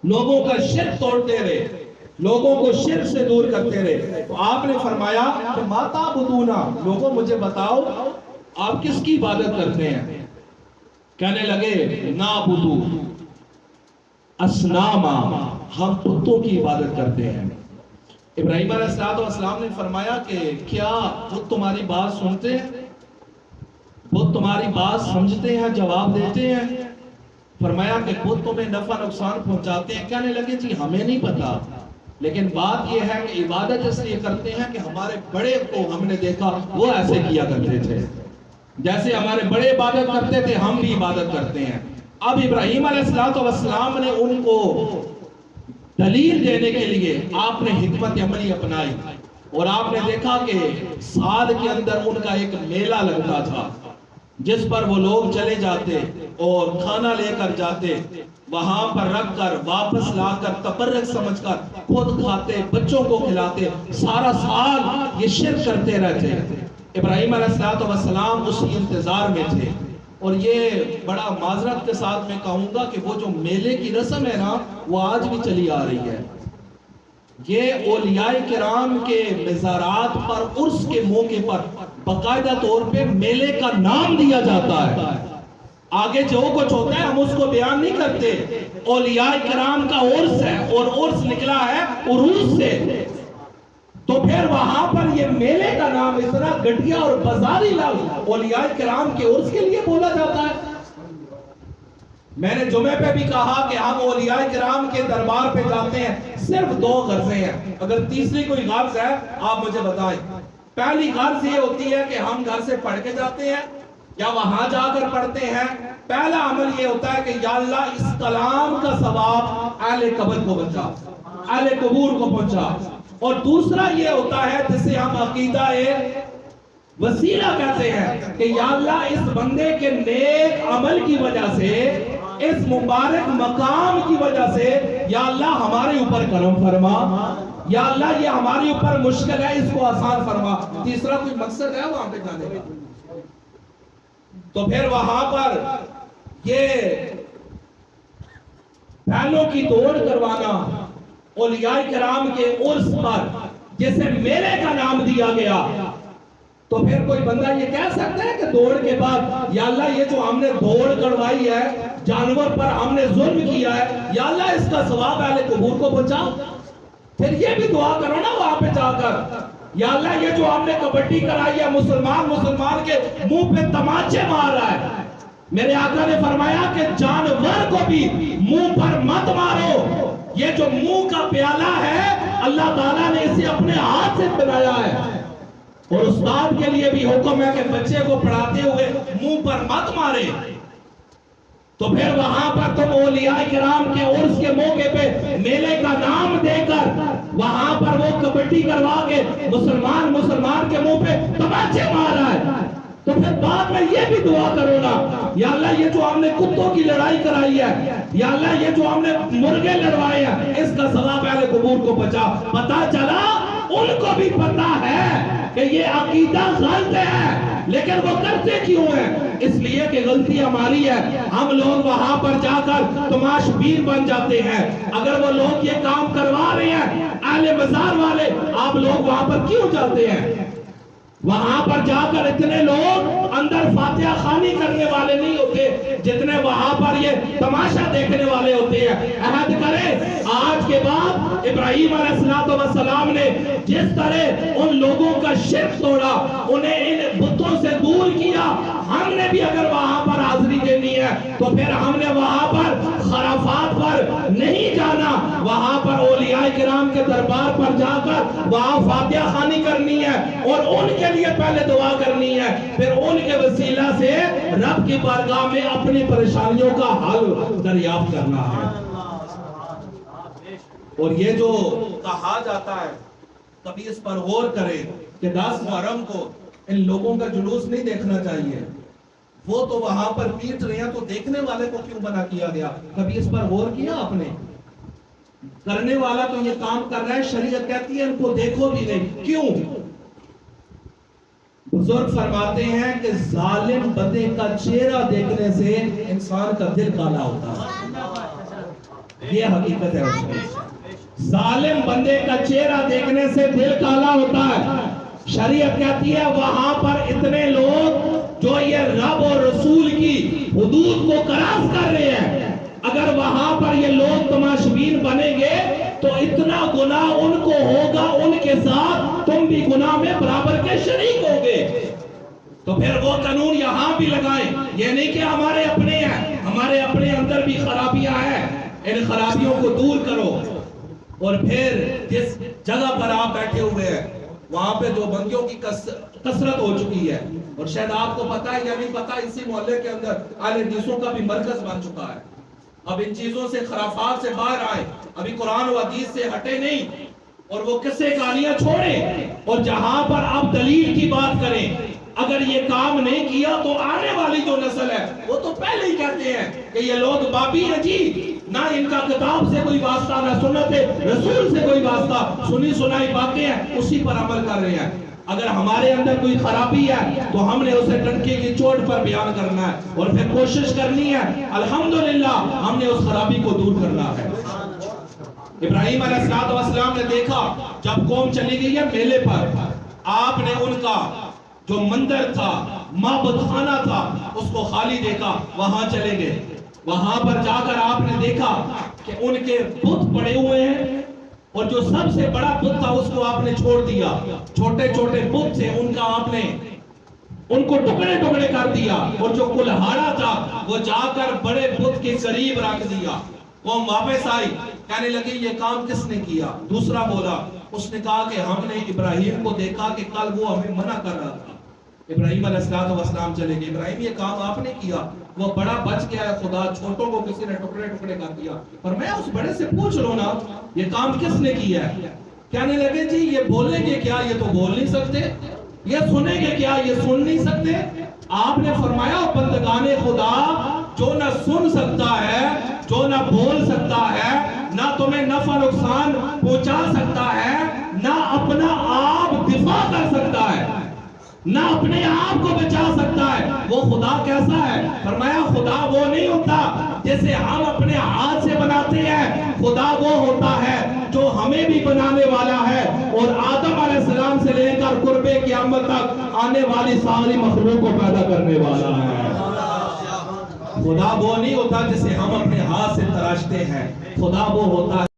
لوگوں کا شرک توڑتے رہے، لوگوں کو شرک سے دور کرتے رہے۔ تو آپ نے فرمایا کہ ما تعبدون، لوگوں مجھے بتاؤ آپ کس کی عبادت کرتے ہیں؟ کہنے لگے نعبدو اصناما، ہم بتوں کی عبادت کرتے ہیں۔ ابراہیم علیہ السلام نے فرمایا کہ کیا بت تمہاری بات سنتے ہیں؟ بت تمہاری بات سمجھتے ہیں، جواب دیتے ہیں؟ فرمایا کہ بت تمہیں نفع نقصان پہنچاتے ہیں؟ کہنے لگے جی ہمیں نہیں پتا، لیکن بات یہ ہے کہ عبادت اس لیے کرتے ہیں کہ ہمارے بڑے کو ہم نے دیکھا وہ ایسے کیا کرتے تھے، جیسے ہمارے بڑے عبادت کرتے تھے ہم بھی عبادت کرتے ہیں۔ اب ابراہیم علیہ السلام نے ان کو دلیل دینے کے لیے آپ نے حکمت عملی اپنائی، اور آپ نے دیکھا کہ سال کے اندر ان کا ایک میلہ لگتا تھا جس پر وہ لوگ چلے جاتے اور کھانا لے کر جاتے، وہاں پر رکھ کر واپس لا کر تبرک سمجھ کر خود کھاتے، بچوں کو کھلاتے، سارا سال یہ شرک کرتے رہتے۔ ابراہیم علیہ السلام اسی انتظار میں تھے، اور یہ بڑا معذرت کے ساتھ میں کہوں گا کہ وہ جو میلے کی رسم ہے نا وہ آج بھی چلی آ رہی ہے۔ یہ اولیاء کرام کے مزارات پر عرس کے موقع پر باقاعدہ طور پہ میلے کا نام دیا جاتا ہے۔ آگے جو کچھ ہوتا ہے ہم اس کو بیان نہیں کرتے، اولیاء کرام کا عرس ہے اور عرس نکلا ہے عروس سے، تو پھر وہاں پر یہ میلے کا نام اتنا گھٹیا اور بازاری لفظ اولیاء کرام کے عرس کے لیے بولا جاتا ہے۔ میں نے جمعے پہ بھی کہا کہ ہم اولیاء کرام کے دربار پہ جاتے ہیں صرف دو غرضیں ہیں، اگر تیسری کوئی غرض ہے آپ مجھے بتائیں۔ پہلی غرض یہ ہوتی ہے کہ ہم گھر سے پڑھ کے جاتے ہیں یا وہاں جا کر پڑھتے ہیں، پہلا عمل یہ ہوتا ہے کہ یا اللہ اس کلام کا ثواب اہل قبر کو بچا، اہل قبور کو پہنچا، اور دوسرا یہ ہوتا ہے جسے ہم عقیدہ وسیلہ کہتے ہیں کہ یا اللہ اس بندے کے نیک عمل کی وجہ سے، اس مبارک مقام کی وجہ سے یا اللہ ہمارے اوپر کرم فرما، یا اللہ یہ ہمارے اوپر مشکل ہے اس کو آسان فرما۔ تیسرا کوئی مقصد ہے وہاں پہ جانے کا؟ تو پھر وہاں پر یہ بیلوں کی دوڑ کروانا اولیاء کرام کے عرس پر جسے میلے کا نام دیا گیا، تو پھر کوئی بندہ یہ کہہ سکتا ہے کہ دوڑ کے بعد یا اللہ یہ جو ہم نے دوڑ کروائی ہے جانور پر ہم نے ظلم کیا ہے، یا اللہ اس کا ثواب اہل قبور کو پہنچا؟ پھر یہ بھی دعا کرو نا وہاں پہ جا کر، یا اللہ یہ جو ہم نے کبڈی کرائی ہے مسلمان کے منہ پہ تماچے مار رہا ہے، میرے آقا نے فرمایا کہ جانور کو بھی منہ پر مت مارو، یہ جو منہ کا پیالہ ہے اللہ تعالیٰ نے اسے اپنے ہاتھ سے بنایا ہے، اور استاد کے لیے بھی حکم ہے کہ بچے کو پڑھاتے ہوئے منہ پر مت مارے۔ تو پھر وہاں پر تم اولیاء کرام کے عرس کے موقع پہ میلے کا نام دے کر وہاں پر وہ کبڈی کروا کے مسلمان کے منہ پہ تماچے مار رہا ہے، تو پھر بعد میں یہ بھی دعا کرو نا یا اللہ یہ جو ہم نے کتوں کی لڑائی کرائی ہے، یا اللہ یہ جو ہم نے مرغے لڑوائے ہیں اس کا ثواب اہل قبور کو بچا۔ پتا چلا ان کو بھی پتا ہے کہ یہ عقیدہ غلط ہے، لیکن وہ کرتے کیوں ہیں؟ اس لیے کہ غلطی ہماری ہے، ہم لوگ وہاں پر جا کر تماش بین بن جاتے ہیں۔ اگر وہ لوگ یہ کام کروا رہے ہیں اہل مزار والے، آپ لوگ وہاں پر کیوں جاتے ہیں؟ وہاں پر جا کر اتنے لوگ اندر فاتحہ خوانی کرنے والے نہیں ہوتے جتنے وہاں پر یہ تماشا دیکھنے والے ہوتے ہیں۔ عہد کریں آج کے بعد ابراہیم علیہ السلام نے جس طرح ان لوگوں کا شرک توڑا، انہیں ان بتوں سے دور کیا، ہم نے بھی اگر وہاں پر حاضری دینی ہے تو پھر ہم نے وہاں پر خرافات پر نہیں جانا، وہاں پر اولیاء کرام کے دربار پر جا کر وہاں فاتحہ خوانی کرنی ہے اور ان کے لیے پہلے دعا کرنی ہے، پھر ان کے وسیلہ سے رب کی بارگاہ میں اپنی پریشانیوں کا حل دریافت کرنا ہے۔ اور یہ جو کہا جاتا ہے کبھی اس پر غور کرے کہ 10 محرم کو ان لوگوں کا جلوس نہیں دیکھنا چاہیے، وہ تو وہاں پر پیٹ رہے ہیں تو دیکھنے والے کو کیوں منع کیا گیا؟ کبھی اس پر غور کیا آپ نے؟ کرنے والا تو یہ کام کر رہا ہے، شریعت کہتی ہے ان کو دیکھو بھی نہیں، کیوں؟ بزرگ فرماتے ہیں کہ ظالم بندے کا چہرہ دیکھنے سے انسان کا دل کالا ہوتا ہے، یہ حقیقت ہے اس میں۔ ظالم بندے کا چہرہ دیکھنے سے دل کالا ہوتا ہے۔ شریعت کہتی ہے وہاں پر اتنے لوگ جو یہ رب اور رسول کی حدود کو کراس کر رہے ہیں، اگر وہاں پر یہ لوگ تماشبین بنیں گے تو اتنا گناہ ان کو ہوگا، ان کے ساتھ تم بھی گناہ میں برابر کے شریک ہوگے۔ تو پھر وہ قانون یہاں بھی لگائیں، یہ نہیں کہ ہمارے اپنے ہیں، ہمارے اپنے اندر بھی خرابیاں ہیں، ان خرابیوں کو دور کرو۔ اور پھر جس جگہ پر آپ بیٹھے ہوئے ہیں وہاں پہ جو بندیوں کی کثرت ہو چکی ہے، اور شاید آپ کو پتا ہے یا نہیں پتا، اسی محلے کے اندر اہل حدیثوں کا بھی مرکز بن چکا ہے۔ اب ان چیزوں سے، خرافات سے باہر آئے، ابھی قرآن و حدیث سے ہٹے نہیں، اور وہ قصے کہانیاں چھوڑیں، اور جہاں پر آپ دلیل کی بات کریں۔ اگر یہ کام نہیں کیا تو آنے والی جو نسل ہے وہ تو پہلے ہی کہتے ہیں کہ یہ لوگ بابی ہیں جی، نہ ان کا کتاب سے کوئی واسطہ، نہ سنت رسول سے کوئی واسطہ، سنی سنائی باتیں ہیں، اسی پر عمل کر رہے ہیں۔ اگر ہمارے اندر کوئی خرابی ہے تو ہم نے اسے ڈنکے کی چوٹ پر بیان کرنا ہے، اور پھر کوشش کرنی ہے الحمدللہ ہم نے اس خرابی کو دور کرنا ہے۔ ابراہیم علیہ السلام نے دیکھا جب قوم چلی گئی ہے میلے پر، آپ نے ان کا جو مندر تھا، معبد خانہ تھا، اس کو خالی دیکھا، وہاں چلے گئے۔ وہاں پر جا کر آپ نے دیکھا کہ ان کے بت پڑے ہوئے ہیں، اور جو سب سے بڑا بت تھا اس کو آپ نے چھوڑ دیا۔ چھوٹے چھوٹے بت تھے ان کا آپ نے ان کو ٹکڑے ٹکڑے کر دیا، اور جو کلہاڑا تھا وہ جا کر بڑے بت کے قریب رکھ دیا۔ قوم واپس آئی، کہنے لگی یہ کام کس نے کیا؟ دوسرا بولا، اس نے کہا کہ ہم نے ابراہیم کو دیکھا کہ کل وہ ہمیں منع کر رہا تھا۔ ابراہیم علیہ السلام چلے گئے، ابراہیم یہ کام آپ نے کیا، وہ بڑا بچ گیا ہے، خدا چھوٹوں کو کسی نے ٹکڑے ٹکڑے کر دیا، پر میں اس بڑے سے پوچھ لوں نا یہ کام کس نے کیا ہے؟ کہنے لگے جی یہ بولیں گے کیا، یہ تو بول نہیں سکتے، یہ سنیں گے کیا، یہ سن نہیں سکتے۔ آپ نے فرمایا بندگان خدا، جو نہ سن سکتا ہے، جو نہ بول سکتا ہے، نہ تمہیں نفع نقصان پہنچا سکتا ہے، نہ اپنا آپ دفاع کر سکتا ہے، نہ اپنے آپ کو بچا سکتا ہے، وہ خدا کیسا ہے؟ فرمایا خدا وہ نہیں ہوتا جسے ہم اپنے ہاتھ سے بناتے ہیں، خدا وہ ہوتا ہے جو ہمیں بھی بنانے والا ہے، اور آدم علیہ السلام سے لے کر قرب قیامت تک آنے والی ساری مخلوق کو پیدا کرنے والا ہے۔ خدا وہ نہیں ہوتا جسے ہم اپنے ہاتھ سے تراشتے ہیں، خدا وہ ہوتا ہے